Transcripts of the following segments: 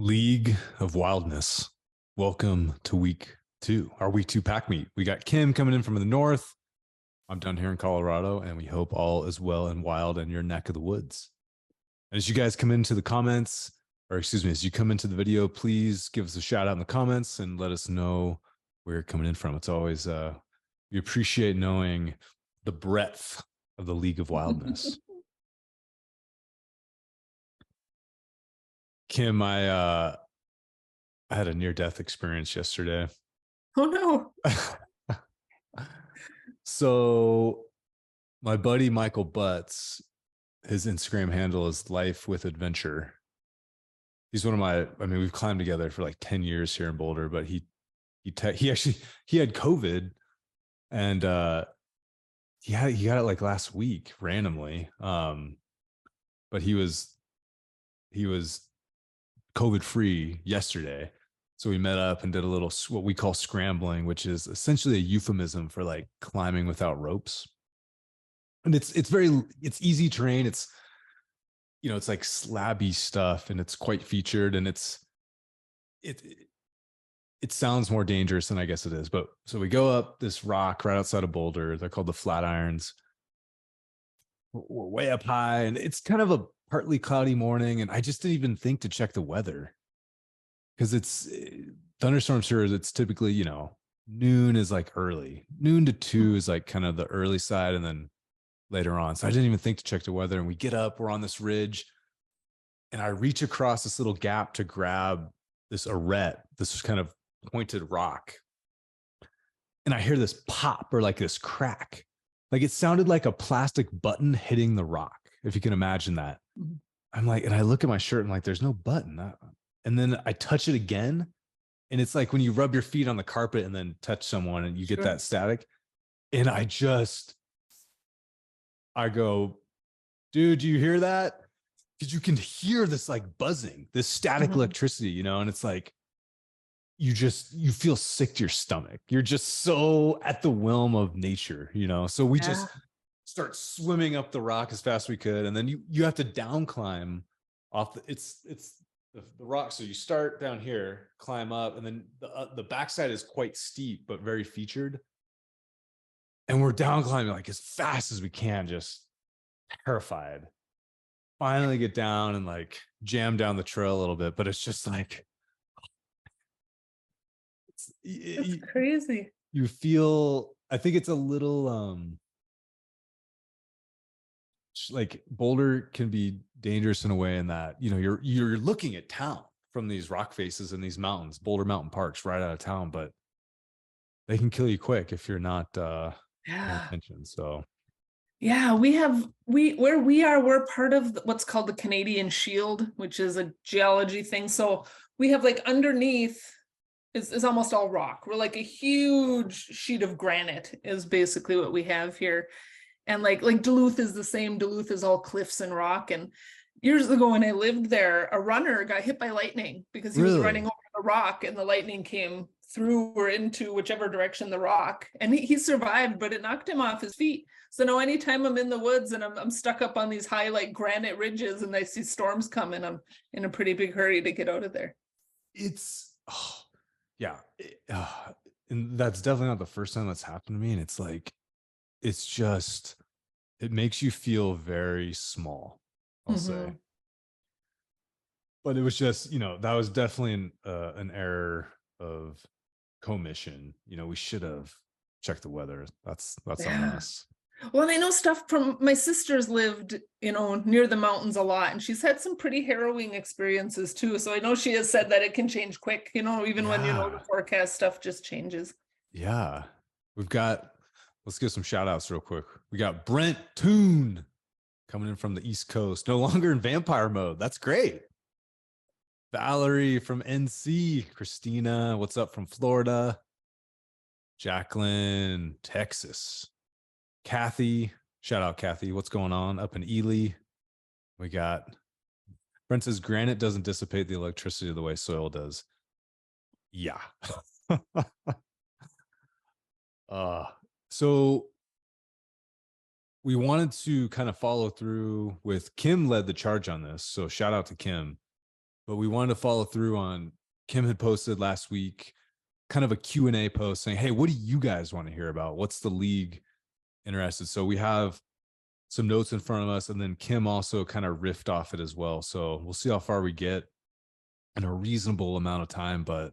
League of Wildness. Welcome to week two, our week two pack meet. We got Kim coming in from the north. I'm down here in Colorado, and we hope all is well and wild in your neck of the woods. And as you guys come into the comments, or excuse me, as you come into the video, please give us a shout out in the comments and let us know where you're coming in from. It's always, we appreciate knowing the breadth of the League of Wildness. Kim, I had a near-death experience yesterday. Oh no. So my buddy Michael Butts, his Instagram handle is Life with Adventure. He's one of we've climbed together for like 10 years here in Boulder, but he had COVID, and he got it like last week randomly. But he was COVID free yesterday. So we met up and did a little, what we call scrambling, which is essentially a euphemism for like climbing without ropes. And it's easy terrain. It's like slabby stuff, and it's quite featured, and it sounds more dangerous than I guess it is. But so we go up this rock right outside of Boulder. They're called the Flatirons. We're way up high, and it's kind of a partly cloudy morning, and I just didn't even think to check the weather, because it's thunderstorms here. It's typically, noon is like early, noon to 2 is like kind of the early side, and then later on. So I didn't even think to check the weather. And we get up, we're on this ridge, and I reach across this little gap to grab this arete, this kind of pointed rock. And I hear this pop, or like this crack. Like it sounded like a plastic button hitting the rock, if you can imagine that. Mm-hmm. I'm like, and I look at my shirt and like, there's no button. And then I touch it again. And it's like when you rub your feet on the carpet and then touch someone and you get that static. And I go, dude, do you hear that? Because you can hear this like buzzing, this static electricity, and it's like, you feel sick to your stomach. You're just so at the whim of nature, So we just start swimming up the rock as fast as we could. And then you have to down climb off it's the rock. So you start down here, climb up, and then the backside is quite steep, but very featured. And we're down climbing like as fast as we can, just terrified. Finally get down and like jam down the trail a little bit, but it's just like, it's crazy. You feel, I think it's a little, like Boulder can be dangerous in a way in that, you're looking at town from these rock faces and these mountains, Boulder Mountain Parks right out of town, but they can kill you quick if you're not paying attention. So yeah, where we are, we're part of what's called the Canadian Shield, which is a geology thing. So we have like underneath is almost all rock. We're like a huge sheet of granite is basically what we have here. And like Duluth is the same. Duluth is all cliffs and rock. And years ago when I lived there, a runner got hit by lightning because he was running over the rock, and the lightning came through or into whichever direction the rock, and he survived, but it knocked him off his feet. So now anytime I'm in the woods and I'm stuck up on these high like granite ridges and I see storms coming, I'm in a pretty big hurry to get out of there. It's and that's definitely not the first time that's happened to me. And it's like, it makes you feel very small, I'll say. But it was just, that was definitely an error of commission. We should have checked the weather. That's on us. Well, and I know stuff from my sister's lived, near the mountains a lot, and she's had some pretty harrowing experiences too. So I know she has said that it can change quick, even when the forecast stuff just changes. Yeah. Let's give some shout outs real quick. We got Brent Toon coming in from the East Coast, no longer in vampire mode. That's great. Valerie from NC, Christina, what's up from Florida? Jacqueline, Texas. Kathy, shout out Kathy. What's going on up in Ely? We got Brent says granite doesn't dissipate the electricity the way soil does. Yeah. So we wanted to kind of follow through with Kim led the charge on this. So shout out to Kim. but we wanted to follow through on, Kim had posted last week kind of a Q&A post saying, hey, what do you guys want to hear about? What's the league interested? So we have some notes in front of us, and then Kim also kind of riffed off it as well. So we'll see how far we get in a reasonable amount of time. But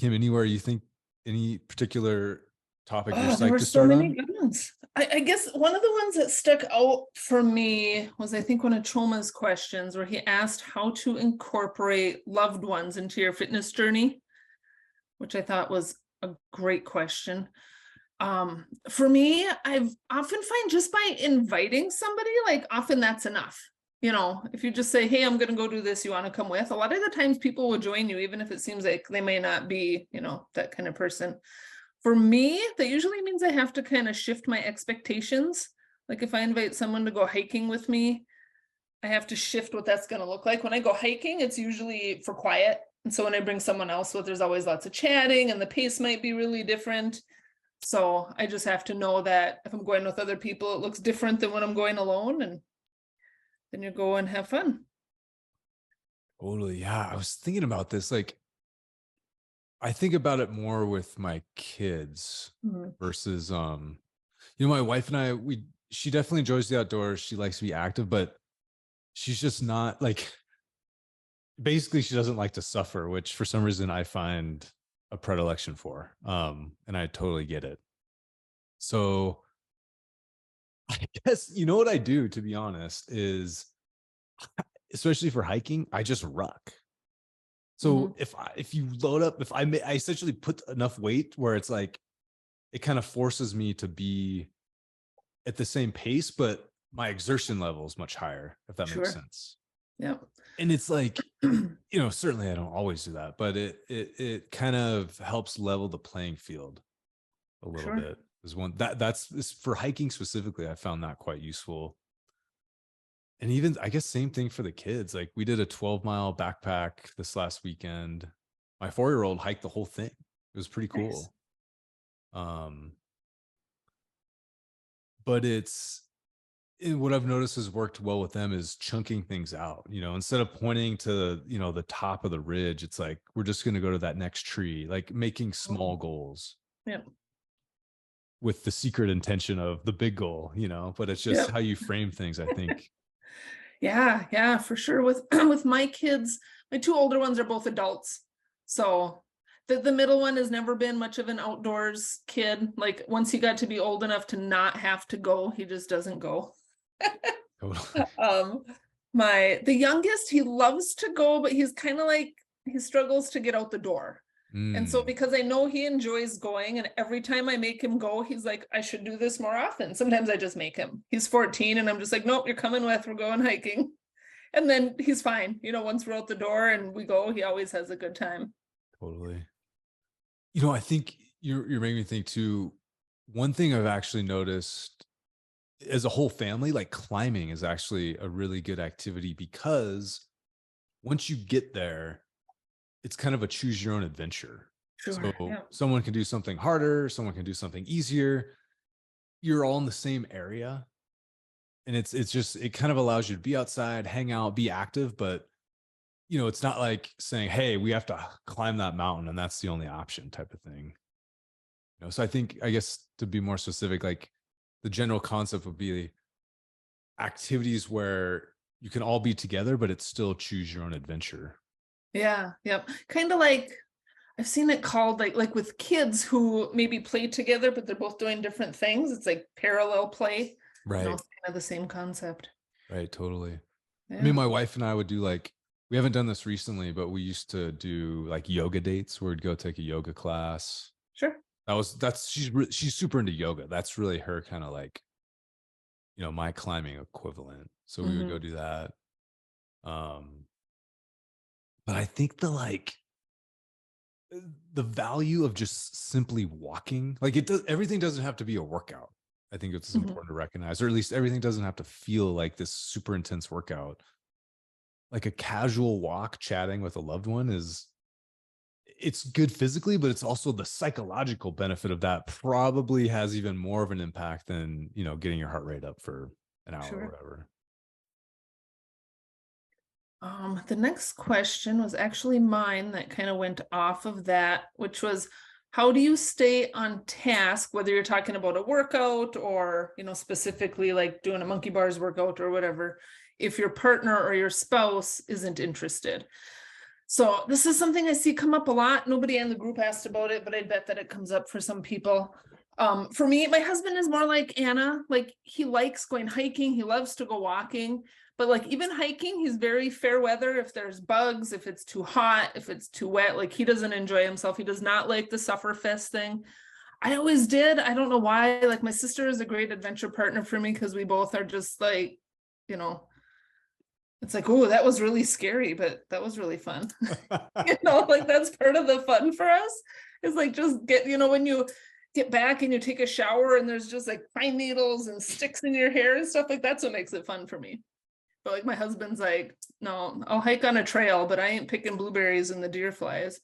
Kim, anywhere you think, any particular topic you're Oh, there psyched were to so start many on? good ones. I guess one of the ones that stuck out for me was, I think, one of Choma's questions where he asked how to incorporate loved ones into your fitness journey, which I thought was a great question. For me, I've often find just by inviting somebody, like often that's enough. You know, if you just say, hey, I'm going to go do this, you want to come with? A lot of the times people will join you, even if it seems like they may not be, you know, that kind of person. For me, that usually means I have to kind of shift my expectations. Like if I invite someone to go hiking with me, I have to shift what that's going to look like. When I go hiking, it's usually for quiet. And so when I bring someone else with, there's always lots of chatting and the pace might be really different. So I just have to know that if I'm going with other people, it looks different than when I'm going alone, and then you go and have fun. Totally. Yeah. I was thinking about this. Like, I think about it more with my kids Mhm. versus, my wife and I, she definitely enjoys the outdoors. She likes to be active, but she's just not like, basically she doesn't like to suffer, which for some reason I find a predilection for. And I totally get it. So I guess, what I do, to be honest, is, especially for hiking, I just ruck. So Mhm. if you load up, I essentially put enough weight where it's like, it kind of forces me to be at the same pace, but my exertion level is much higher, if that makes Sure. sense. Yeah. And it's like, certainly I don't always do that, but it kind of helps level the playing field a little Sure. bit. Is one that's for hiking specifically, I found that quite useful. And even, I guess, same thing for the kids. Like, we did a 12-mile backpack this last weekend. My 4-year-old hiked the whole thing. It was pretty Nice. cool. Um, but what I've noticed has worked well with them is chunking things out. Instead of pointing to, the top of the ridge, it's like, we're just going to go to that next tree, like making Oh, small goals yeah. with the secret intention of the big goal, but it's just Yeah. how you frame things, I think. Yeah. Yeah, for sure. With with my kids, my two older ones are both adults. So the middle one has never been much of an outdoors kid. Like once he got to be old enough to not have to go, he just doesn't go. Totally. Um, the youngest, he loves to go, but he's kind of like he struggles to get out the door. And so Mm, because I know he enjoys going, and every time I make him go, he's like, I should do this more often. Sometimes I just make him. He's 14 and I'm just like, nope, you're coming with, we're going hiking. And then he's fine. Once we're out the door and we go, he always has a good time. totally. I think you're making me think too. One thing I've actually noticed as a whole family, like climbing is actually a really good activity because once you get there, it's kind of a choose your own adventure. Sure. So Yeah. someone can do something harder, someone can do something easier. You're all in the same area. And it's just, it kind of allows you to be outside, hang out, be active, but it's not like saying, hey, we have to climb that mountain and that's the only option type of thing. So I think, I guess, to be more specific, like the general concept would be activities where you can all be together, but it's still choose your own adventure. Yeah. Yep. Kind of like I've seen it called like with kids who maybe play together, but they're both doing different things. It's like parallel play. Right. It's kind of the same concept. Right. Totally. I mean, Yeah. my wife and I would do, like, we haven't done this recently, but we used to do like yoga dates where we'd go take a yoga class. Sure. She's super into yoga. That's really her kind of like, my climbing equivalent. So we would go Hmm. do that. Um, but I think the value of just simply walking, like, everything doesn't have to be a workout. I think it's Hmm. important to recognize, or at least everything doesn't have to feel like this super intense workout. Like a casual walk, chatting with a loved one, it's good physically, but it's also the psychological benefit of that probably has even more of an impact than, getting your heart rate up for an hour or Sure. whatever. The next question was actually mine that kind of went off of that, which was how do you stay on task, whether you're talking about a workout or, specifically like doing a monkey bars workout or whatever, if your partner or your spouse isn't interested. So this is something I see come up a lot. Nobody in the group asked about it, but I bet that it comes up for some people. For me, my husband is more like Anna. Like he likes going hiking. He loves to go walking. But like even hiking, he's very fair weather. If there's bugs, if it's too hot, if it's too wet, like he doesn't enjoy himself. He does not like the sufferfest thing. I always did. I don't know why. Like my sister is a great adventure partner for me because we both are just like, you know, it's like, oh, that was really scary, but that was really fun. Like that's part of the fun for us. Is like just get, when you get back and you take a shower and there's just like pine needles and sticks in your hair and stuff like that's what makes it fun for me. But like my husband's like, no, I'll hike on a trail, but I ain't picking blueberries and the deer flies.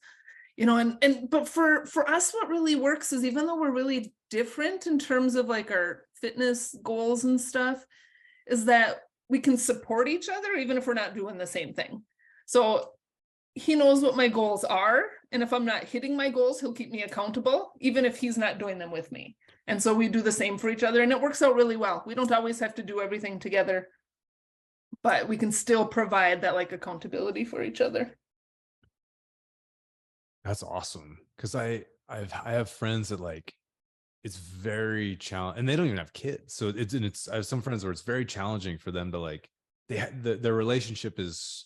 But for us, what really works is even though we're really different in terms of like our fitness goals and stuff, is that we can support each other even if we're not doing the same thing. So he knows what my goals are. And if I'm not hitting my goals, he'll keep me accountable, even if he's not doing them with me. And so we do the same for each other and it works out really well. We don't always have to do everything together, but we can still provide that like accountability for each other. That's awesome. Cause I have friends that like, it's very challenging and they don't even have kids. So I have some friends where it's very challenging for them to like, their relationship is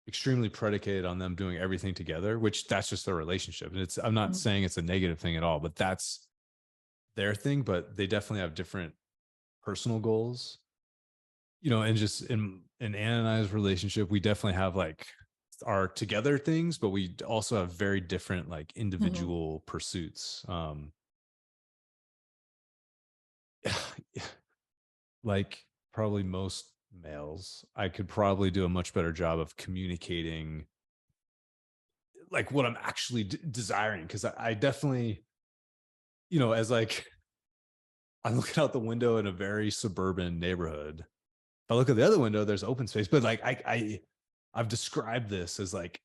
extremely predicated on them doing everything together, which that's just their relationship. And I'm not saying it's a negative thing at all, but that's their thing, but they definitely have different personal goals, and just in Anna and I's relationship, we definitely have like our together things, but we also have very different like individual pursuits. Like probably most males, I could probably do a much better job of communicating like what I'm actually desiring. Cause I definitely, as like, I'm looking out the window in a very suburban neighborhood. If I look at the other window, there's open space, but like, I've described this as like,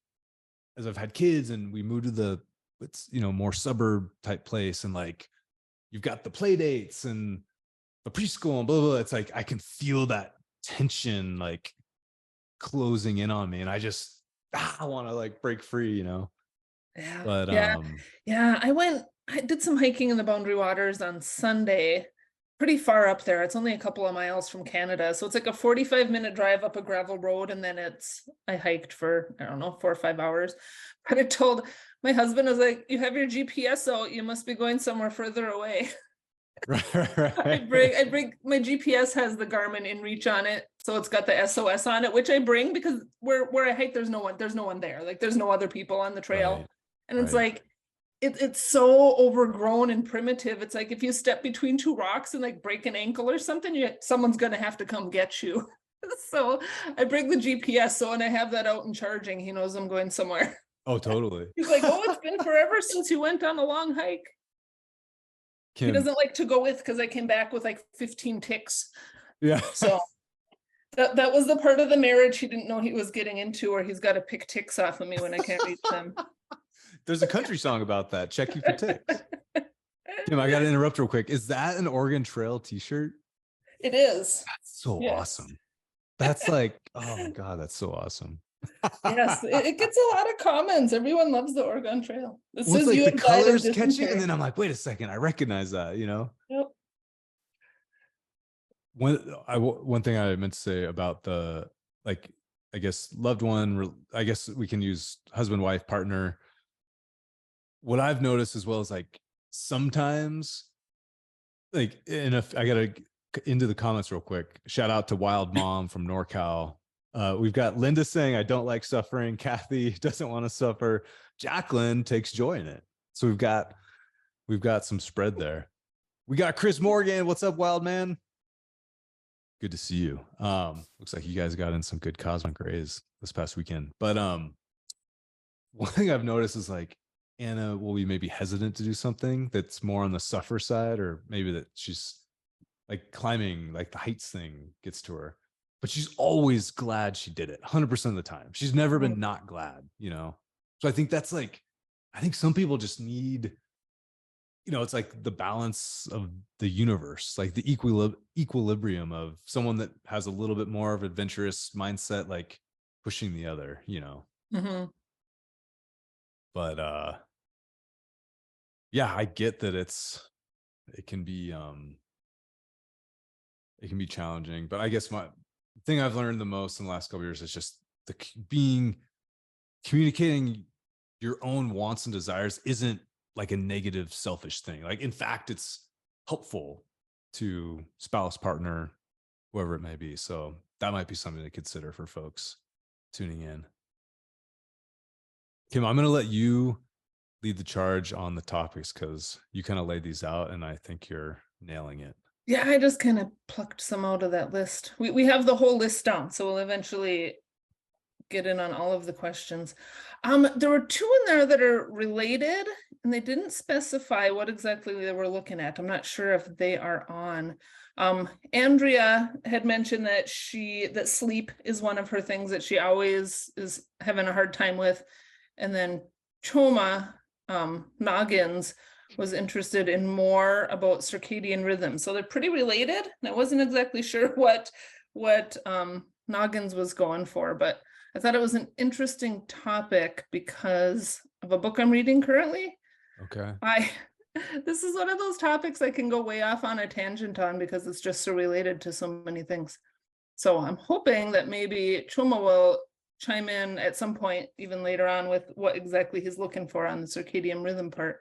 as I've had kids and we moved to it's, more suburb type place. And like, you've got the play dates and the preschool and blah, blah, blah. It's like, I can feel that tension, like closing in on me. And I want to like break free. Yeah. But, Yeah. I did some hiking in the Boundary Waters on Sunday, pretty far up there. It's only a couple of miles from Canada. So it's like a 45-minute drive up a gravel road. And then I hiked for, I don't know, 4 or 5 hours. But I told my husband, I was like, you have your GPS out, you must be going somewhere further away. right. I bring my GPS has the Garmin InReach on it, so it's got the SOS on it, which I bring because where I hike, there's no one there. Like there's no other people on the trail. Right. And it's like it's so overgrown and primitive. It's like if you step between two rocks and like break an ankle or something, someone's gonna have to come get you. So I bring the GPS, so when I have that out and charging, he knows I'm going somewhere. Oh, totally. He's like, oh, it's been forever since you went on a long hike. He doesn't like to go with because I came back with like 15 ticks. Yeah. So that was the part of the marriage he didn't know he was getting into, or he's got to pick ticks off of me when I can't reach them. There's a country song about that. Check you for ticks. Kim, I got to interrupt real quick. Is that an Oregon Trail t-shirt? It is. That's so awesome. That's like, oh my God, that's so awesome. Yes, it gets a lot of comments. Everyone loves the Oregon Trail. This is like the colors catching, and then I'm like, wait a second, I recognize that, Yep. One thing I meant to say about the, like, I guess loved one, I guess we can use husband, wife, partner. What I've noticed as well is like sometimes, like, and if I gotta into the comments real quick, shout out to Wild Mom from NorCal. We've got Linda saying, I don't like suffering. Kathy doesn't want to suffer. Jacqueline takes joy in it. So we've got some spread there. We got Chris Morgan. What's up, Wild Man? Good to see you. Looks like you guys got in some good cosmic rays this past weekend. But one thing I've noticed is like Anna will be maybe hesitant to do something that's more on the suffer side, or maybe that she's like climbing, like the heights thing gets to her. but she's always glad she did it 100% of the time. She's never been not glad, you know? So I think that's like, I think some people just need, you know, it's like the balance of the universe, like the equilibrium of someone that has a little bit more of adventurous mindset, like pushing the other, you know. Mhm. But yeah, I get that it can be challenging. But I guess my thing I've learned the most in the last couple of years is just being communicating your own wants and desires isn't like a negative, selfish thing. Like, in fact, it's helpful to spouse, partner, whoever it may be. So that might be something to consider for folks tuning in. Kim, I'm going to let you lead the charge on the topics because you kind of laid these out and I think you're nailing it. Yeah, I just kind of plucked some out of that list. We have the whole list down, so we'll eventually get in on all of the questions. There were two in there that are related, and they didn't specify what exactly they were looking at. I'm not sure if they are on. Andrea had mentioned that that sleep is one of her things that she always is having a hard time with. And then Choma Noggins was interested in more about circadian rhythms. So they're pretty related. And I wasn't exactly sure what Noggins was going for, but I thought it was an interesting topic because of a book I'm reading currently. Okay. This is one of those topics I can go way off on a tangent on because it's just so related to so many things. So I'm hoping that maybe Choma will chime in at some point, even later on, with what exactly he's looking for on the circadian rhythm part.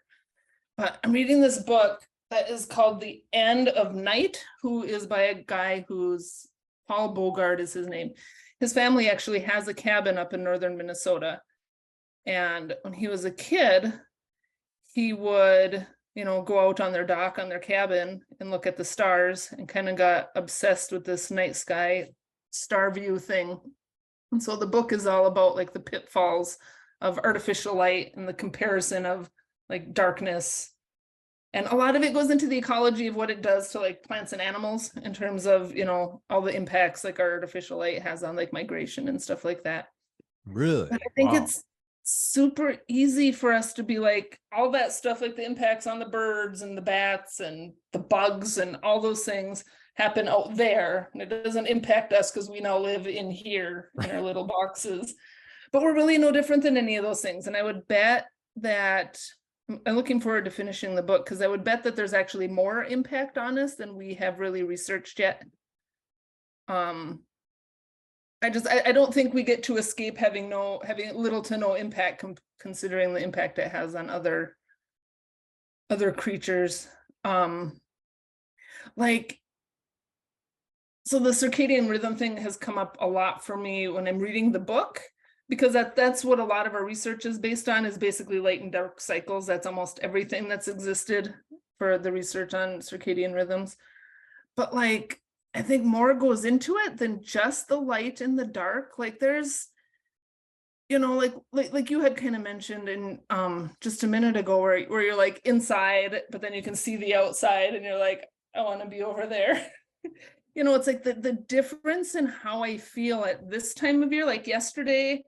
But I'm reading this book that is called The End of Night, who is by a guy who's Paul Bogart is his name. His family actually has a cabin up in northern Minnesota. And when he was a kid, he would, go out on their dock on their cabin and look at the stars and kind of got obsessed with this night sky star view thing. And so the book is all about like the pitfalls of artificial light and the comparison of like darkness. And a lot of it goes into the ecology of what it does to like plants and animals in terms of, all the impacts like our artificial light has on like migration and stuff like that. Really? But I think Wow. it's super easy for us to be like all that stuff, like the impacts on the birds and the bats and the bugs and all those things happen out there. And it doesn't impact us because we now live in here in our little boxes. But we're really no different than any of those things. And I would bet that I'm looking forward to finishing the book because I would bet that there's actually more impact on us than we have really researched yet. I don't think we get to escape having little to no impact considering the impact it has on other creatures. So the circadian rhythm thing has come up a lot for me when I'm reading the book, because that's what a lot of our research is based on, is basically light and dark cycles. That's almost everything that's existed for the research on circadian rhythms. But I think more goes into it than just the light and the dark. Like there's, like you had kind of mentioned in just a minute ago where you're like inside, but then you can see the outside and you're like, I want to be over there. It's like the difference in how I feel at this time of year. Like yesterday,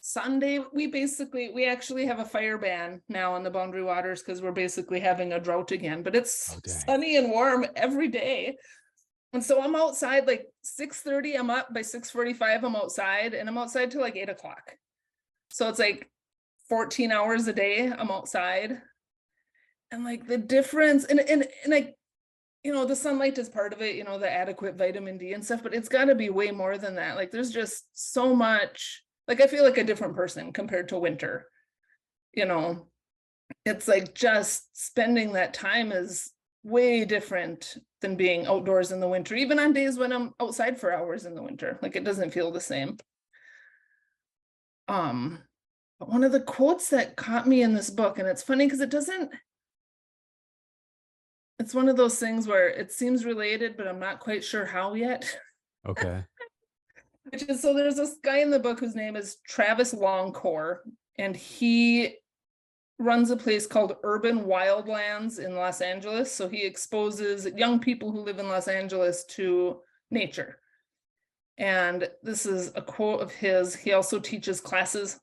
Sunday, we actually have a fire ban now on the Boundary Waters because we're basically having a drought again, but it's sunny and warm every day. And so I'm outside like 6:30, I'm up by 6:45, I'm outside, and I'm outside till like 8 o'clock. So it's like 14 hours a day I'm outside. And like the difference, and like, the sunlight is part of it, the adequate vitamin D and stuff, but it's got to be way more than that. Like there's just so much, like I feel like a different person compared to winter. It's like just spending that time is way different than being outdoors in the winter, even on days when I'm outside for hours in the winter. Like it doesn't feel the same. But one of the quotes that caught me in this book, and it's funny because it's one of those things where it seems related, but I'm not quite sure how yet. Okay. So there's this guy in the book whose name is Travis Longcore, and he runs a place called Urban Wildlands in Los Angeles. So he exposes young people who live in Los Angeles to nature. And this is a quote of his. He also teaches classes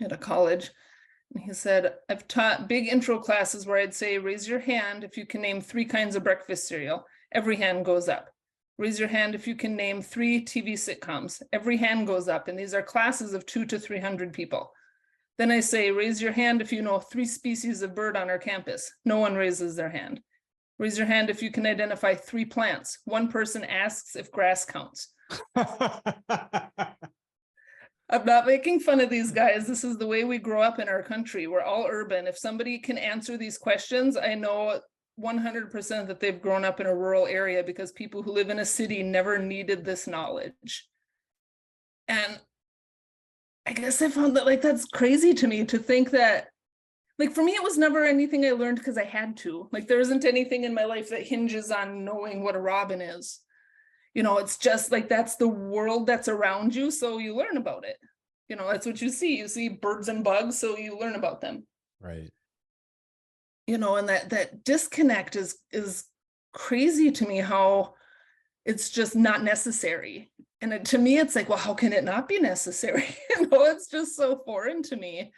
at a college. And he said, I've taught big intro classes where I'd say, raise your hand if you can name 3 kinds of breakfast cereal. Every hand goes up. Raise your hand if you can name 3 TV sitcoms. Every hand goes up. And these are classes of 200 to 300 people. Then I say, raise your hand if you know 3 species of bird on our campus. No one raises their hand. Raise your hand if you can identify 3 plants. One person asks if grass counts. I'm not making fun of these guys. This is the way we grow up in our country. We're all urban. If somebody can answer these questions, I know 100% that they've grown up in a rural area, because people who live in a city never needed this knowledge. And I guess I found that, like, that's crazy to me to think that, like, for me, it was never anything I learned because I had to. Like, there isn't anything in my life that hinges on knowing what a robin is. You know, it's just like, that's the world that's around you, so you learn about it. You know, that's what you see. You see birds and bugs, so you learn about them. Right. You know, and that disconnect is crazy to me, how it's just not necessary. And to me, it's like, well, how can it not be necessary? You know, it's just so foreign to me,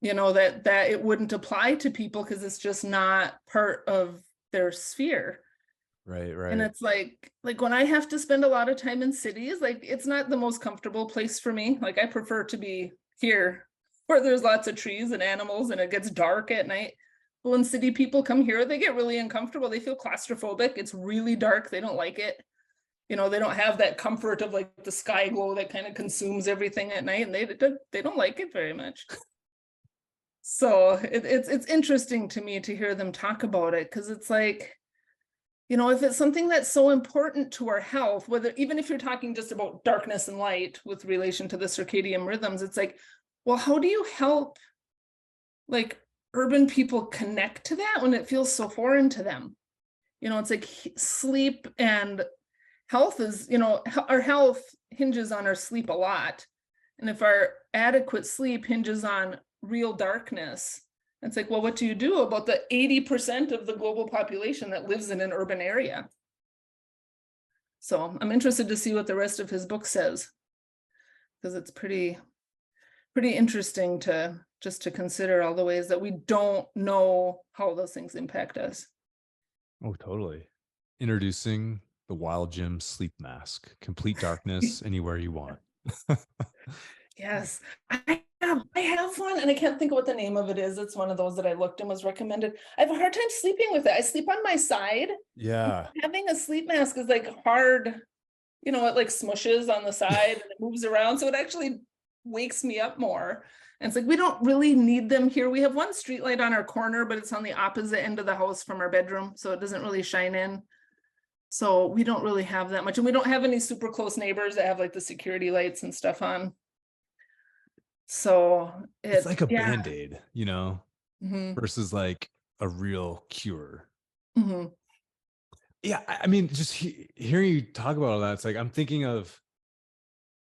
you know, that it wouldn't apply to people because it's just not part of their sphere. Right. Right. And it's like when I have to spend a lot of time in cities, like, it's not the most comfortable place for me. Like, I prefer to be here where there's lots of trees and animals and it gets dark at night. But when city people come here, they get really uncomfortable. They feel claustrophobic. It's really dark. They don't like it. You know, they don't have that comfort of like the sky glow that kind of consumes everything at night, and they don't like it very much. So it's interesting to me to hear them talk about it, because it's like, you know, if it's something that's so important to our health, whether, even if you're talking just about darkness and light with relation to the circadian rhythms, it's like, well, how do you help like urban people connect to that when it feels so foreign to them? You know, it's like sleep and health is, you know, our health hinges on our sleep a lot. And if our adequate sleep hinges on real darkness, it's like, well, what do you do about the 80% of the global population that lives in an urban area? So I'm interested to see what the rest of his book says, because it's pretty interesting to consider all the ways that we don't know how those things impact us. Oh, totally. Introducing the Wild Gym sleep mask, complete darkness anywhere you want. Yes, I have one, and I can't think of what the name of it is. It's one of those that I looked and was recommended. I have a hard time sleeping with it. I sleep on my side. Yeah. Having a sleep mask is like hard. You know, it like smushes on the side and it moves around, so it actually wakes me up more. And it's like, we don't really need them here. We have one street light on our corner, but it's on the opposite end of the house from our bedroom, so it doesn't really shine in. So we don't really have that much, and we don't have any super close neighbors that have like the security lights and stuff on. So it's like a Band-Aid, you know, versus like a real cure. Yeah, I mean, just hearing you talk about all that, it's like I'm thinking of,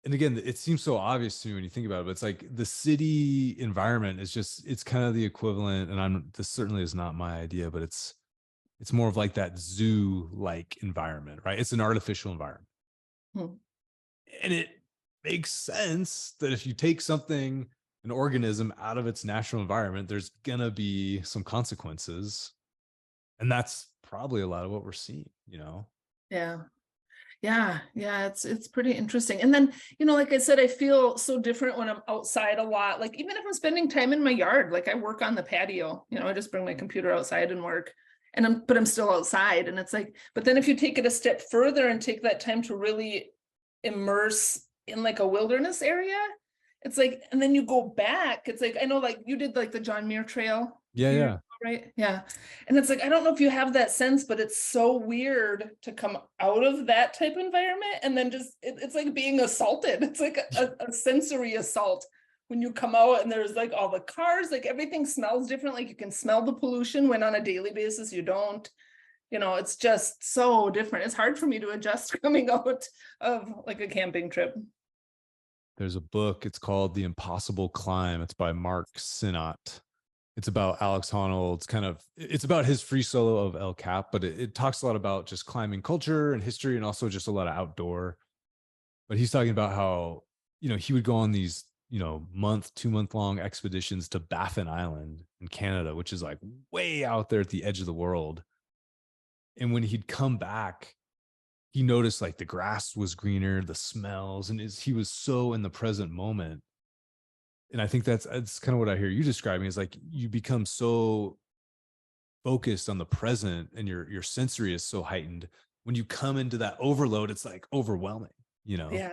and again, it seems so obvious to me when you think about it, but it's like the city environment is just, it's kind of the equivalent, and this certainly is not my idea, but it's more of like that zoo-like environment, right? It's an artificial environment. And it makes sense that if you take something, an organism, out of its natural environment, there's gonna be some consequences. And that's probably a lot of what we're seeing, you know? Yeah, it's pretty interesting. And then, you know, like I said, I feel so different when I'm outside a lot. Like, even if I'm spending time in my yard, like I work on the patio, you know, I just bring my computer outside and work. But I'm still outside. And it's like, but then if you take it a step further and take that time to really immerse in like a wilderness area, it's like, and then you go back, it's like, I know, like you did like the John Muir Trail. Yeah. Right. Yeah. And it's like, I don't know if you have that sense, but it's so weird to come out of that type of environment and then just, it's like being assaulted. It's like a sensory assault when you come out and there's like all the cars, like everything smells different. Like you can smell the pollution when on a daily basis you don't. You know, it's just so different. It's hard for me to adjust coming out of like a camping trip. There's a book, it's called The Impossible Climb. It's by Mark Sinnott. It's about Alex Honnold. It's about his free solo of El Cap, but it talks a lot about just climbing culture and history, and also just a lot of outdoor but he's talking about how, he would go on these, 2-month long expeditions to Baffin Island in Canada, which is like way out there at the edge of the world. And when he'd come back, he noticed like the grass was greener, the smells, and he was so in the present moment. And I think that's kind of what I hear you describing, is like you become so focused on the present and your sensory is so heightened. When you come into that overload, it's like overwhelming, Yeah.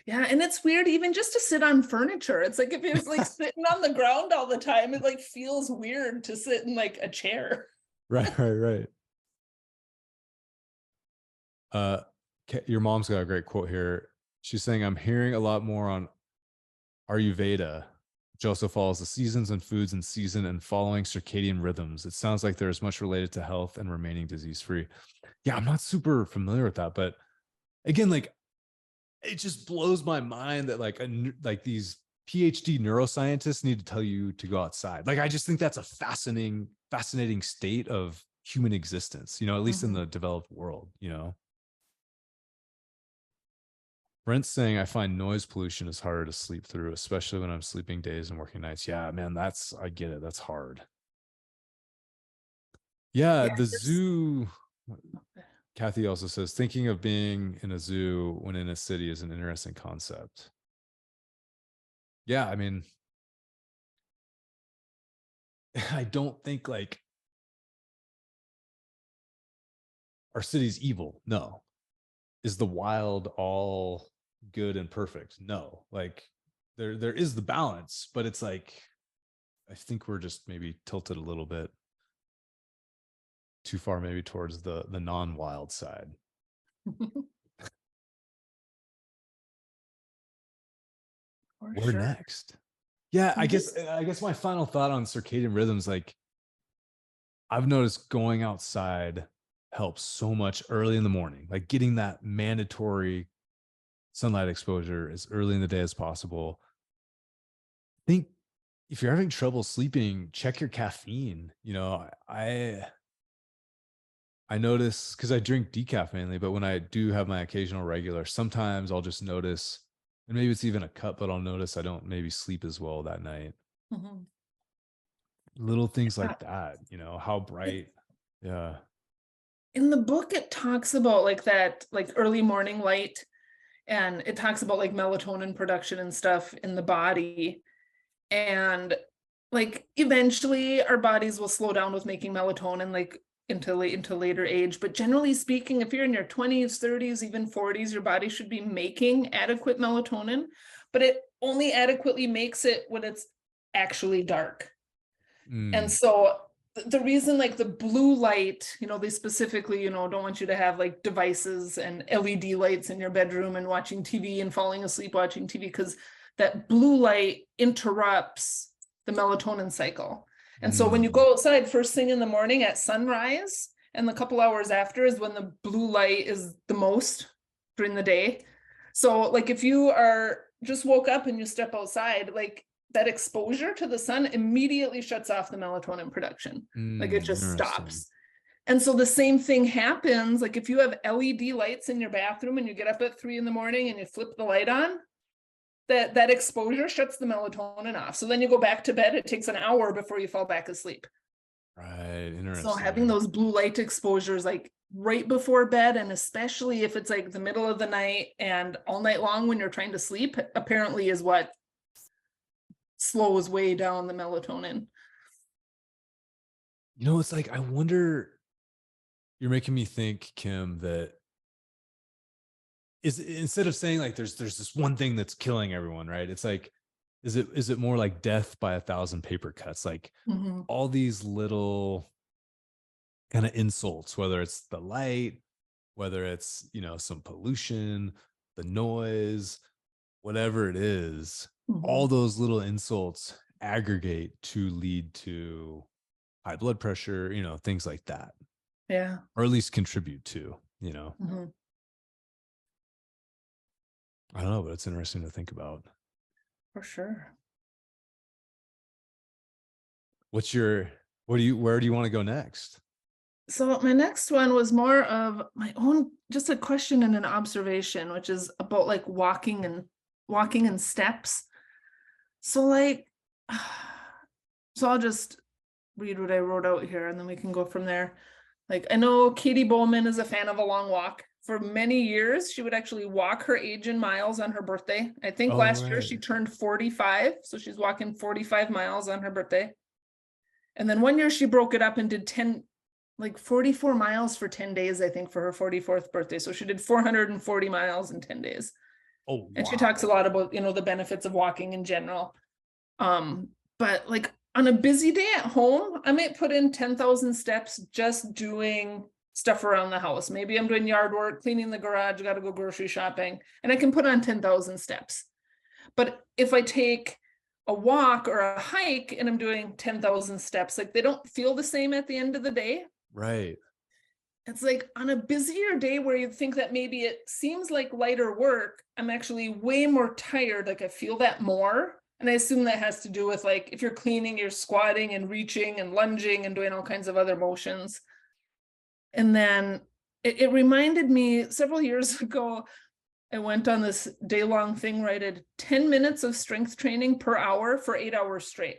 Yeah. And it's weird, even just to sit on furniture. It's like if you're like sitting on the ground all the time, it like feels weird to sit in like a chair. Right, right, right. Your mom's got a great quote here. She's saying, I'm hearing a lot more on Ayurveda, which also follows the seasons and foods in season and following circadian rhythms. It sounds like there is much related to health and remaining disease free. Yeah, I'm not super familiar with that, but again, like it just blows my mind that like these PhD neuroscientists need to tell you to go outside. Like I just think that's a fascinating state of human existence, at least in the developed world. Brent's saying, I find noise pollution is harder to sleep through, especially when I'm sleeping days and working nights. Yeah, man, I get it. That's hard. Yeah, Yeah. the zoo. Kathy also says, thinking of being in a zoo when in a city is an interesting concept. Yeah, I mean, I don't think like our city's evil. No. Is the wild all good and perfect? No. Like there is the balance, but it's like I think we're just maybe tilted a little bit too far, maybe towards the non-wild side. Where Sure. next? Yeah, I guess my final thought on circadian rhythms, like I've noticed going outside helps so much early in the morning, like getting that mandatory sunlight exposure as early in the day as possible. I think if you're having trouble sleeping, check your caffeine. I notice, because I drink decaf mainly, but when I do have my occasional regular, sometimes I'll just notice, and maybe it's even a cup, but I'll notice I don't maybe sleep as well that night. Little things like that, how bright. Yeah. In the book, it talks about like that, like early morning light, and it talks about like melatonin production and stuff in the body. And like eventually our bodies will slow down with making melatonin, like into later age. But generally speaking, if you're in your 20s, 30s, even 40s, your body should be making adequate melatonin, but it only adequately makes it when it's actually dark. And so the reason like the blue light, they specifically, don't want you to have like devices and LED lights in your bedroom and watching TV and falling asleep watching TV, because that blue light interrupts the melatonin cycle. And so when you go outside first thing in the morning at sunrise and the couple hours after is when the blue light is the most during the day. So like if you are just woke up and you step outside, like that exposure to the sun immediately shuts off the melatonin production. Like it just stops. And so the same thing happens. Like if you have LED lights in your bathroom and you get up at 3 a.m. and you flip the light on, that exposure shuts the melatonin off. So then you go back to bed. It takes an hour before you fall back asleep. Right. Interesting. So having those blue light exposures like right before bed, and especially if it's like the middle of the night and all night long when you're trying to sleep, apparently is what slows way down the melatonin. It's like, I wonder, you're making me think, Kim, that is, instead of saying like there's this one thing that's killing everyone, right? It's like, is it more like death by 1,000 paper cuts? Like all these little kind of insults, whether it's the light, whether it's, some pollution, the noise, whatever it is, all those little insults aggregate to lead to high blood pressure, things like that. Yeah. Or at least contribute to, I don't know, but it's interesting to think about. For sure. Where do you want to go next? So my next one was more of my own, just a question and an observation, which is about like walking and steps. So like, so I'll just read what I wrote out here and then we can go from there. Like, I know Katie Bowman is a fan of a long walk. For many years, she would actually walk her age in miles on her birthday. I think Oh, last year right. she turned 45, so she's walking 45 miles on her birthday. And then one year she broke it up and did 10, like 44 miles for 10 days, I think, for her 44th birthday. So she did 440 miles in 10 days. Oh, And she talks a wow. lot about, the benefits of walking in general. But like on a busy day at home, I might put in 10,000 steps just doing stuff around the house. Maybe I'm doing yard work, cleaning the garage, got to go grocery shopping, and I can put on 10,000 steps. But if I take a walk or a hike and I'm doing 10,000 steps, like they don't feel the same at the end of the day. Right. It's like on a busier day where you think that maybe it seems like lighter work, I'm actually way more tired. Like I feel that more. And I assume that has to do with like, if you're cleaning, you're squatting and reaching and lunging and doing all kinds of other motions. And then it reminded me several years ago, I went on this day-long thing where I did 10 minutes of strength training per hour for 8 hours straight.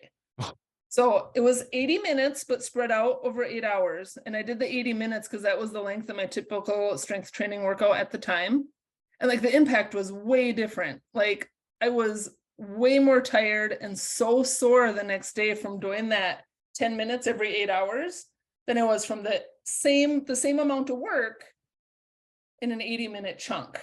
So it was 80 minutes, but spread out over 8 hours. And I did the 80 minutes because that was the length of my typical strength training workout at the time. And like the impact was way different. Like I was way more tired and so sore the next day from doing that 10 minutes every 8 hours than I was from the same amount of work in an 80-minute chunk.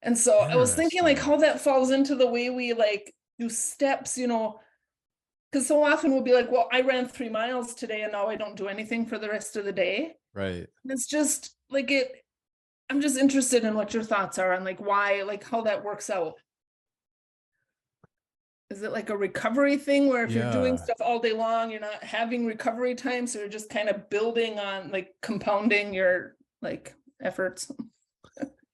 And so I was thinking like Interesting. how that falls into the way we like do steps, because so often we'll be like, well, I ran 3 miles today and now I don't do anything for the rest of the day. Right. And it's just like I'm just interested in what your thoughts are on like why, like how that works out. Is it like a recovery thing where if you're doing Yeah. stuff all day long, you're not having recovery time, so you're just kind of building on like compounding your like efforts?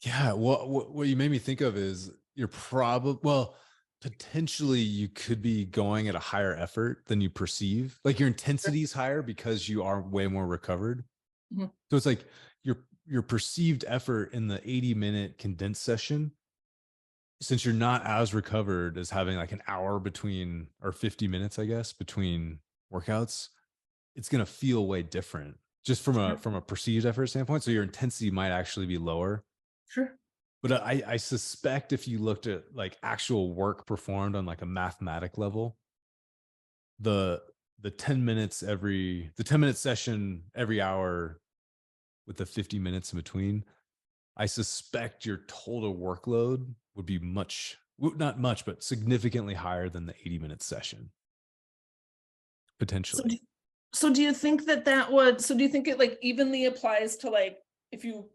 Yeah. What you made me think of is you're probably, well, potentially you could be going at a higher effort than you perceive. Like your intensity is higher because you are way more recovered. Mhm. So it's like your perceived effort in the 80-minute condensed session, since you're not as recovered as having like an hour between, or 50 minutes, I guess, between workouts, it's going to feel way different just from a Sure. perceived effort standpoint. So your intensity might actually be lower. Sure. But I suspect if you looked at like actual work performed on like a mathematic level, the the 10-minute session every hour with the 50 minutes in between, I suspect your total workload would be not much, but significantly higher than the 80-minute session, So, potentially. so do you think that would, so do you think it like evenly applies to like, if you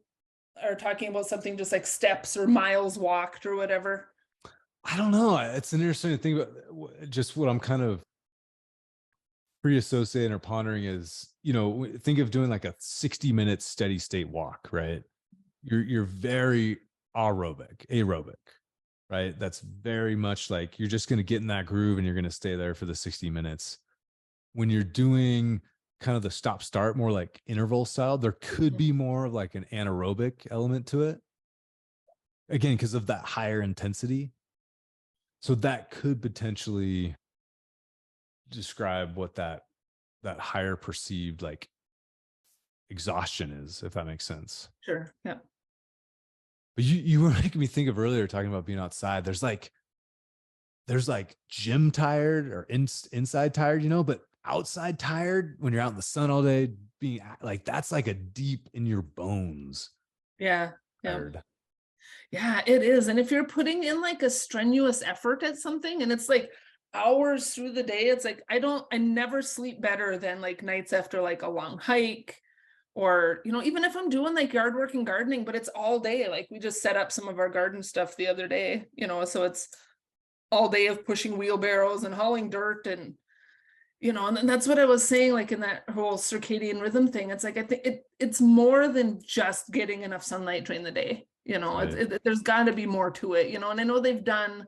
are talking about something just like steps or miles walked or whatever? I don't know. It's an interesting thing, but just what I'm kind of pre-associating or pondering is, think of doing like a 60-minute steady state walk, right? You're very aerobic, right? That's very much like you're just going to get in that groove and you're going to stay there for the 60 minutes. When you're doing kind of the stop start, more like interval style, there could be more of like an anaerobic element to it. Again, because of that higher intensity. So that could potentially describe what that higher perceived like exhaustion is, if that makes sense. Sure. Yeah. But you were making me think of earlier talking about being outside. There's like gym tired or inside tired, but outside tired when you're out in the sun all day, being like that's like a deep in your bones Yeah. Yeah. tired. Yeah, it is. And if you're putting in like a strenuous effort at something and it's like hours through the day, it's like I never sleep better than like nights after like a long hike, or even if I'm doing like yard work and gardening, but it's all day. Like we just set up some of our garden stuff the other day, so it's all day of pushing wheelbarrows and hauling dirt and that's what I was saying, like in that whole circadian rhythm thing. It's like I think it's more than just getting enough sunlight during the day. Right. There's got to be more to it. And I know they've done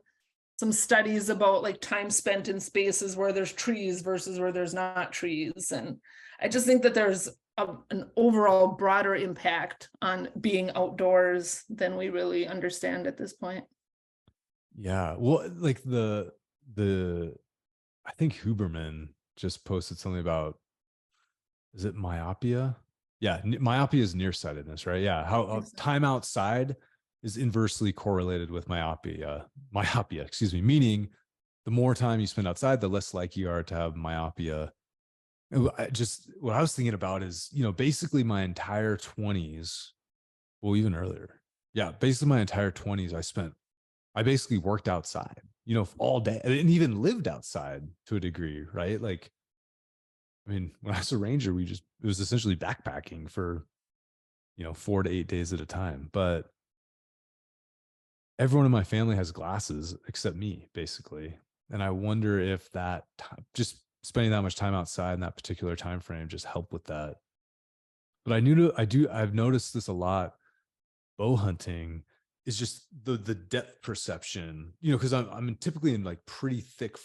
some studies about like time spent in spaces where there's trees versus where there's not trees, and I just think that there's an overall broader impact on being outdoors than we really understand at this point. Yeah. Well, like the I think Huberman just posted something about, is it myopia? Yeah, myopia is nearsightedness, right? Yeah, how time outside is inversely correlated with myopia, excuse me, meaning the more time you spend outside, the less likely you are to have myopia. What I was thinking about is, basically my entire 20s, well, even earlier. Yeah, basically my entire 20s, I basically worked outside, all day, and even lived outside to a degree, right? Like, I mean, when I was a ranger, it was essentially backpacking for, 4 to 8 days at a time. But everyone in my family has glasses except me, basically. And I wonder if that just spending that much time outside in that particular time frame just helped with that. But I've noticed this a lot. Bow hunting is just the depth perception, because I'm typically in like pretty thick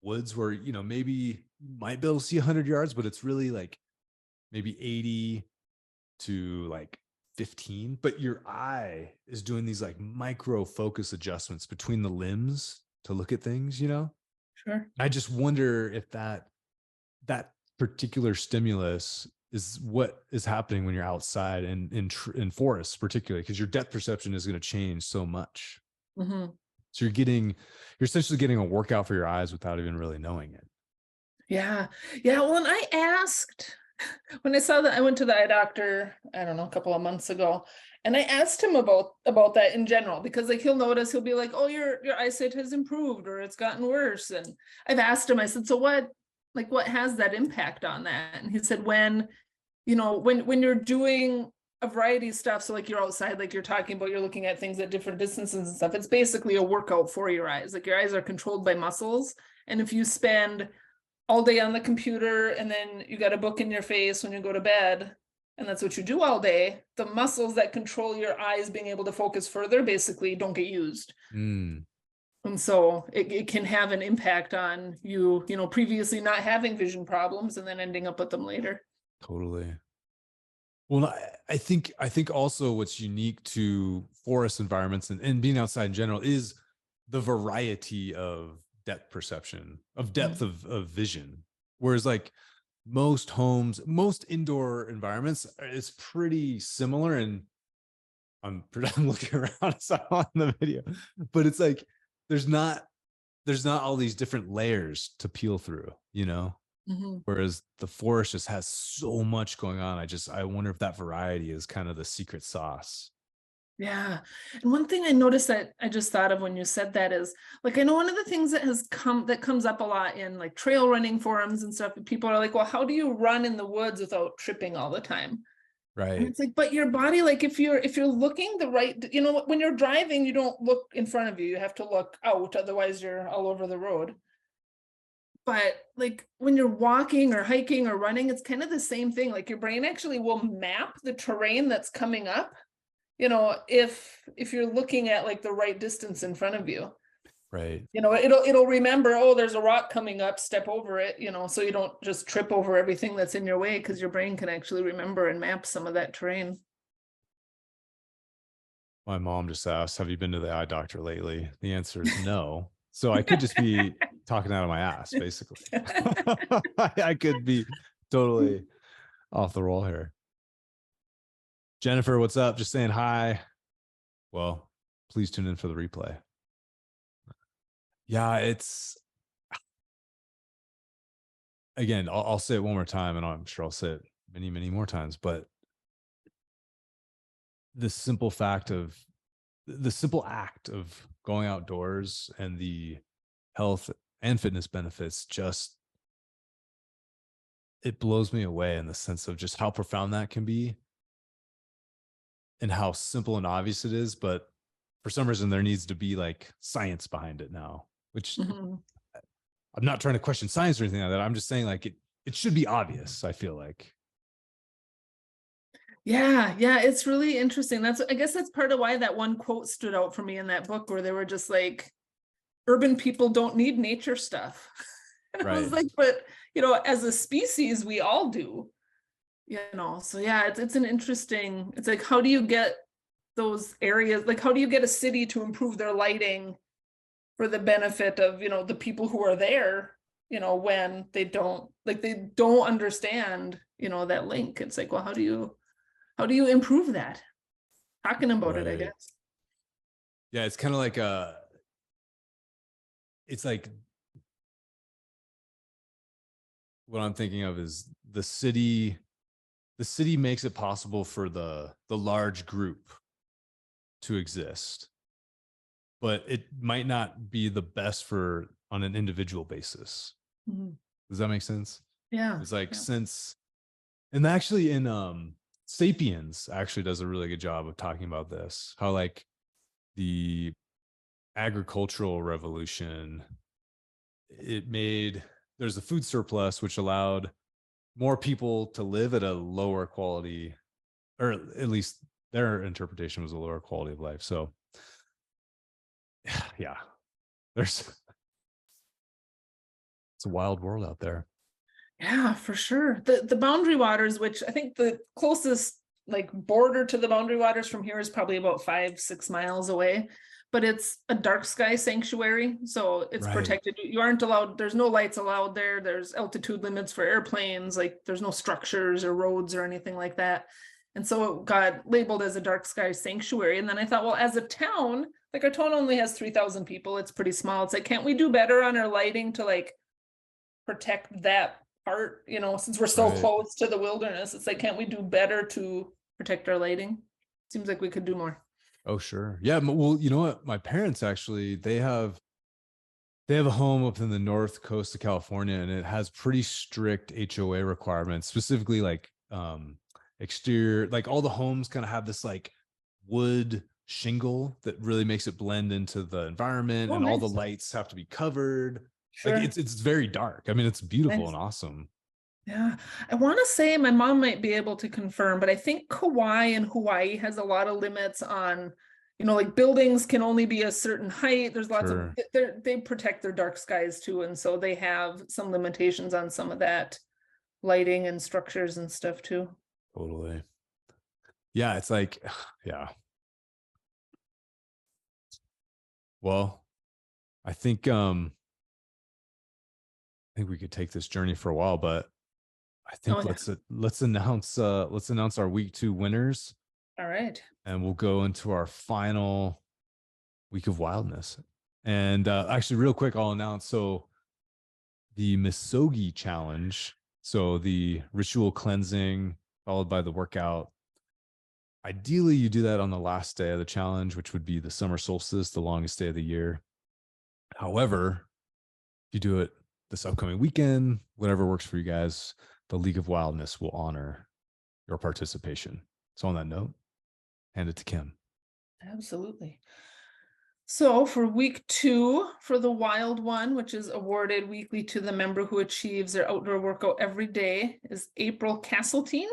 woods where, maybe you might be able to see 100 yards, but it's really like maybe 80 to like 15, but your eye is doing these like micro focus adjustments between the limbs to look at things. Sure. I just wonder if that particular stimulus is what is happening when you're outside and in forests, particularly because your depth perception is going to change so much. Mm-hmm. So you're essentially getting a workout for your eyes without even really knowing it. Yeah. Yeah. Well, and I asked when I saw that, I went to the eye doctor, I don't know, a couple of months ago, and I asked him about that in general, because like he'll be like, oh, your eyesight has improved or it's gotten worse. And I've asked him, I said, so what has that impact on that? And he said, when you're doing a variety of stuff, so like you're outside, like you're talking about, you're looking at things at different distances and stuff, it's basically a workout for your eyes. Like your eyes are controlled by muscles, and if you spend all day on the computer and then you got a book in your face when you go to bed, and that's what you do all day, the muscles that control your eyes being able to focus further basically don't get used. Mm, And so it can have an impact on you, previously not having vision problems and then ending up with them later. totally. Well, I think also what's unique to forest environments and being outside in general is the variety of depth perception, of depth of vision. Whereas like most homes, most indoor environments, it's pretty similar. And I'm looking around as I'm on the video, but it's like there's not all these different layers to peel through, Mm-hmm. whereas the forest just has so much going on. I wonder if that variety is kind of the secret sauce. Yeah. And one thing I noticed that I just thought of when you said that is, like, I know one of the things that comes up a lot in like trail running forums and stuff, people are like, well, how do you run in the woods without tripping all the time? And Right. it's like, but your body, like if you're looking the right, when you're driving, you don't look in front of you. You have to look out, otherwise you're all over the road. But like when you're walking or hiking or running, it's kind of the same thing. Like your brain actually will map the terrain that's coming up, if you're looking at like the right distance in front of you. Right. It'll remember, oh, there's a rock coming up, step over it, so you don't just trip over everything that's in your way, because your brain can actually remember and map some of that terrain. My mom just asked, have you been to the eye doctor lately? The answer is no. So I could just be talking out of my ass, basically. I could be totally off the roll here. Jennifer, what's up? Just saying hi. Well, please tune in for the replay. Yeah, again, I'll say it one more time, and I'm sure I'll say it many, many more times, but the simple act of going outdoors and the health and fitness benefits, just it blows me away in the sense of just how profound that can be and how simple and obvious it is. But for some reason, there needs to be like science behind it now, which Mhm. I'm not trying to question science or anything like that. I'm just saying like it should be obvious, I feel like. Yeah, it's really interesting. I guess that's part of why that one quote stood out for me in that book, where they were just like, urban people don't need nature stuff. I was Right. like, but as a species, we all do. So yeah, it's an interesting, it's like, how do you get those areas, like how do you get a city to improve their lighting for the benefit of, the people who are there, when they don't, like, they don't understand, that link. It's like, well, how do you improve that? Talking about it, I Right. guess. Yeah, it's kind of like it's like what I'm thinking of is the city makes it possible for the large group to exist, but it might not be the best for on an individual basis. Mhm. Does that make sense? Yeah. It's like Yeah. since and actually in Sapiens actually does a really good job of talking about this, how like the agricultural revolution, it made there's a food surplus which allowed more people to live at a lower quality, or at least their interpretation was a lower quality of life. So yeah, there's it's a wild world out there. Yeah, for sure. The Boundary Waters, which I think the closest like border to the Boundary Waters from here is probably about 5-6 miles away, but it's a dark sky sanctuary, so it's Right. protected. You aren't allowed, there's no lights allowed there. There's altitude limits for airplanes, like there's no structures or roads or anything like that. And so it got labeled as a dark sky sanctuary. And then I thought, well, as a town, like our town only has 3,000 people, it's pretty small. It's like, can't we do better on our lighting to like protect that part, since we're so Right. close to the wilderness? It's like, can't we do better to protect our lighting? Seems like we could do more. Oh, sure. Yeah. Well, you know what? My parents actually, they have a home up in the north coast of California, and it has pretty strict HOA requirements, specifically like exterior, like all the homes kind of have this like wood shingle that really makes it blend into the environment, Oh, and all the nice. lights have to be covered. Like Sure. it's very dark. I mean, it's beautiful and Nice. awesome. Yeah. I want to say my mom might be able to confirm, but I think Kauai and Hawaii has a lot of limits on, like buildings can only be a certain height. There's lots of, Sure. they protect their dark skies too. And so they have some limitations on some of that lighting and structures and stuff too. Totally. Yeah, it's like, yeah. Well, I think I think we could take this journey for a while, but I Oh, think yeah. let's announce our week 2 winners, All right. and we'll go into our final week of wildness. And actually, real quick, I'll announce the Misogi challenge. So the ritual cleansing followed by the workout. Ideally, you do that on the last day of the challenge, which would be the summer solstice, the longest day of the year. However, if you do it this upcoming weekend, whatever works for you guys, the League of Wildness will honor your participation. So on that note, hand it to Kim. Absolutely. So for week 2, for the wild one, which is awarded weekly to the member who achieves their outdoor workout every day, is April Castletine.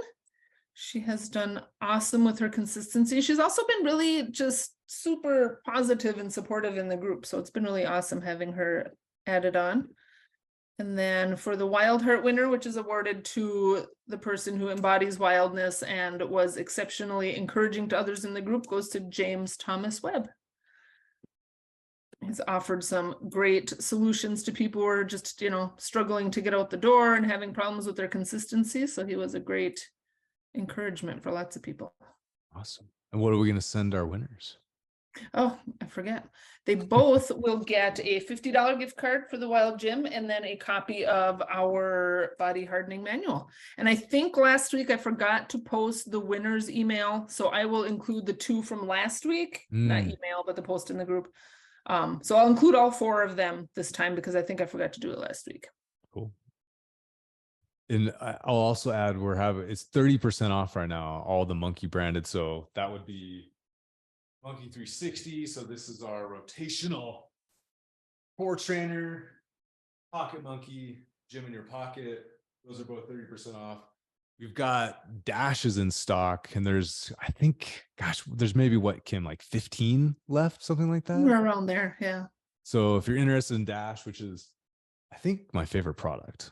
She has done awesome with her consistency. She's also been really just super positive and supportive in the group. So it's been really awesome having her added on. And then for the Wild Heart winner, which is awarded to the person who embodies wildness and was exceptionally encouraging to others in the group, goes to James Thomas Webb. He's offered some great solutions to people who are just, struggling to get out the door and having problems with their consistency. So he was a great encouragement for lots of people. Awesome. And what are we going to send our winners? Oh, I forget. They both will get a $50 gift card for the Wild Gym and then a copy of our body hardening manual. And I think last week I forgot to post the winner's email. So I will include the 2 from last week, not email, but the post in the group. So I'll include all 4 of them this time because I think I forgot to do it last week. Cool. And I'll also add it's 30% off right now, all the Monkey branded. So that would be Monkey 360. So this is our rotational core trainer, pocket monkey, gym in your pocket. Those are both 30% off. We've got dashes in stock, and there's maybe what, Kim, like 15 left, something like that. We're around there, yeah. So if you're interested in Dash, which is I think my favorite product.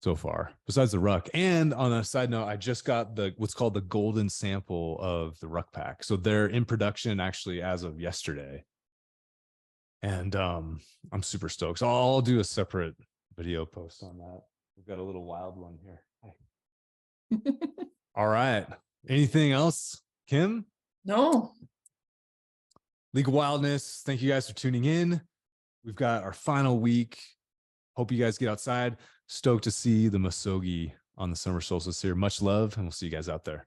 so far, besides the ruck. And on a side note, I just got the what's called the golden sample of the ruck pack. So they're in production actually as of yesterday. And I'm super stoked. So I'll do a separate video post on that. We've got a little wild one here. All right. Anything else, Kim? No. League of Wildness. Thank you guys for tuning in. We've got our final week. Hope you guys get outside. Stoked to see the Musogi on the summer solstice here. Much love, and we'll see you guys out there.